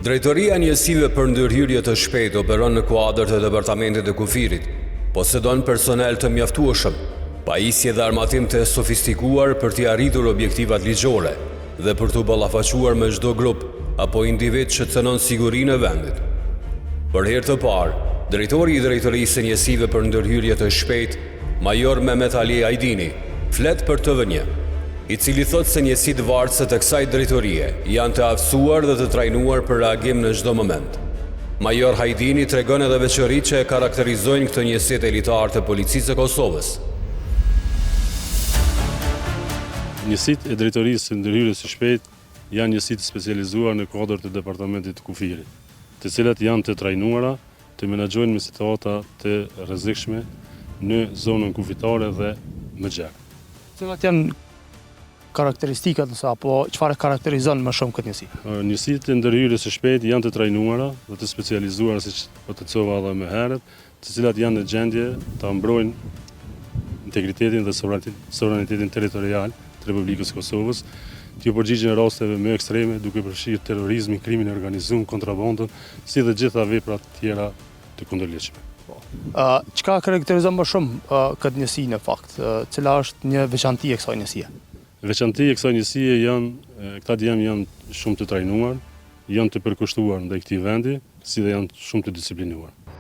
Drejtoria e Njësive për ndërhyrje të shpejtë operon në kuadër të departamentit të kufirit, posedon personel të mjaftueshëm, pajisje dhe armatim të sofistikuar për t'i arritur objektivat ligjore dhe për t'u ballafaquar me çdo grup apo individ që cënon sigurinë e vendit. Për herë të parë, drejtori i Drejtorisë së Njësive për ndërhyrje të shpejtë, Major Mehmet Ali Ajdini, flet për TV1, i cili thot se njësitë vartëse të kësaj drejtorie janë të aftësuar dhe të trajnuar për reagim në çdo moment. Major Hajdini tregon edhe veçoritë që e karakterizojnë këtë njësitë elitare të Policisë së Kosovës. Njësitë e Drejtorisë së ndërhyrjes së shpejtë janë njësitë specializuar në kuadër të departamentit të kufirit, të cilat janë të trajnuara të menaxhojnë me situata të rrezikshme në zonën kufitare dhe më gjerë. Cilat janë karakteristikat apo çfarë karakterizon më shumë këtë njësi? Njësitë e ndërhyrjes së shpejtë janë të trajnuara dhe të specializuara, siç po të thova edhe më herët, të cilat janë në gjendje ta mbrojnë integritetin dhe sovranitetin territorial të Republikës së Kosovës, t'ju përgjigjen rasteve më ekstreme, duke përfshirë terrorizmin, krimin e organizuar, kontrabandën, si dhe gjitha veprat tjera të kundërligjshme. Çka karakterizon më shumë këtë njësi në fakt? Cila është një veçanti e kësaj njësie? Veçanti e kësaj njësie këta djemë janë shumë të trajnuar, janë të përkushtuar ndaj këtij vendi, si dhe janë shumë të disiplinuar.